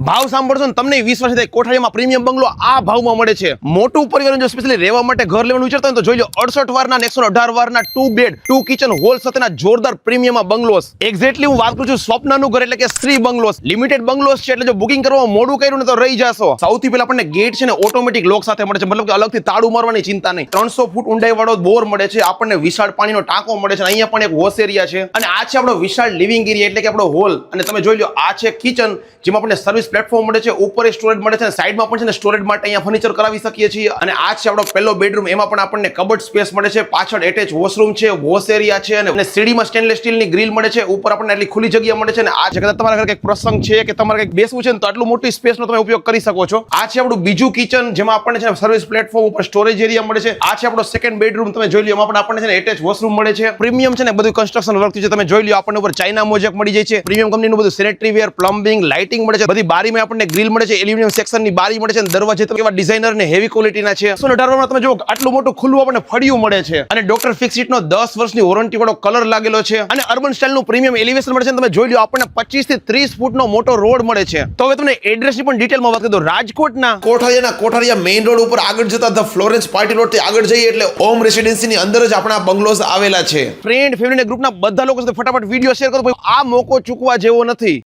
ભાવ સાંભળશો ને તમને વિશ્વાસ થાય કોઠારીમાં પ્રીમિયમ બંગલો આ ભાવમાં મળે છે. મોટું પરિવાર જો સ્પેશિયલી રહેવા માટે ઘર લેવાનું વિચારતા હોય તો જોઈ લો 68 વારના 118 વારના 2 બેડ 2 કિચન હોલ સાથેના જોરદાર પ્રીમિયમ બંગલોસ. એક્ઝેક્ટલી હું વાત કરું છું સ્વપ્નનું ઘર એટલે કે શ્રી બંગલોસ. લિમિટેડ બંગલોસ છે એટલે જો બુકિંગ કરવા મોડું કર્યું ને તો રહી જશો. સૌથી પહેલા આપણને ગેટ છે ને ઓટોમેટિક લોક સાથે મળે છે, મતલબ કે અલગથી તાળું મારવાની ચિંતા નહીં. 300 ફૂટ ઊંડાઈ વાળો બોર મળે છે. આપણને વિશાળ પાણીનો ટાંકો મળે છે. અહીંયા પણ એક વોશ એરિયા છે અને આ છે આપણો વિશાળ લિવિંગ એરિયા એટલે કે આપણો હોલ. અને તમે જોઈ લો આ છે કિચન જેમાં આપણને સર્વિસ પ્લેટફોર્મ મળે છે, ઉપર સ્ટોરેજ મળે છે અને સાઈડમાં પણ છે ને સ્ટોરેજ માટે અહીંયા ફર્નિચર કરાવી શકીએ છીએ. અને આ છે આપણો પહેલો બેડરૂમ. એમાં પણ આપણને કબર્ડ સ્પેસ મળે છે, પાછળ એટેચ વોશરૂમ છે, વોશ એરિયા છે અને સીડીમાં સ્ટેનલેસ સ્ટીલની ગ્રીલ મળે છે. ઉપર આપણને એટલી ખુલ્લી જગ્યા મળે છે અને આ જગ્યા તમારા ઘરે કંઈક પ્રસંગ છે કે તમારે કંઈક બેસવું છે ને તો આટલું મોટી સ્પેસનો તમે ઉપયોગ કરી શકો છો. આ છે આપણું બીજું કિચન જેમાં આપણને છે સર્વિસ પ્લેટફોર્મ ઉપર સ્ટોરેજ એરિયા મળે છે. આ છે આપણો સેકન્ડ બેડરૂમ. તમે જોઈ લો એમાં પણ આપણને છે ને એટેચ વોશરૂમ મળે છે. પ્રીમિયમ છે ને બધું કન્સ્ટ્રક્શન વર્ક છે. તમે જોઈ લો આપણને ઉપર ચાઇના મોઝેક મળી જાય છે. પ્રીમિયમ કંપનીનું બધું સેનેટરી વેર, પ્લમ્બિંગ, લાઇટિંગ મળે છે. બધી બારીમાં આપણને ગ્રીલ મળે છે, એલ્યુમિનિયમ સેક્શનની બારી મળે છે અને દરવાજે તો કેવા ડિઝાઇનર ને હેવી ક્વોલિટીના છે. 118 માં તમે જો આટલું મોટું ખુલ્લું આપણને ફળિયું મળે છે અને ડોક્ટર ફિક્સિટનો 10 વર્ષની વોરંટી વાળો કલર લાગેલો છે અને અર્બન સ્ટાઇલનું પ્રીમિયમ એલિવેશન મળે છે. તમે જોઈ લો આપણને 25 થી 30 ફૂટનો મોટો રોડ મળે છે. તો હવે તમને એડ્રેસની પણ ડિટેલમાં વાત કરી દો. રાજકોટના કોઠારીયા મેઇન રોડ ઉપર આગળ જતા ધ ફ્લોરેન્સ પાર્ટી રોડ થી આગળ જઈએ એટલે ઓમ રેસિડેન્સીની અંદર જ આપણા બંગલોઝ આવેલા છે. ફ્રેન્ડ ફેમિલી ગ્રુપના બધા લોકો સાથે ફટાફટ વિડીયો શેર કરો. આ મોકો ચૂકવા જેવો નથી.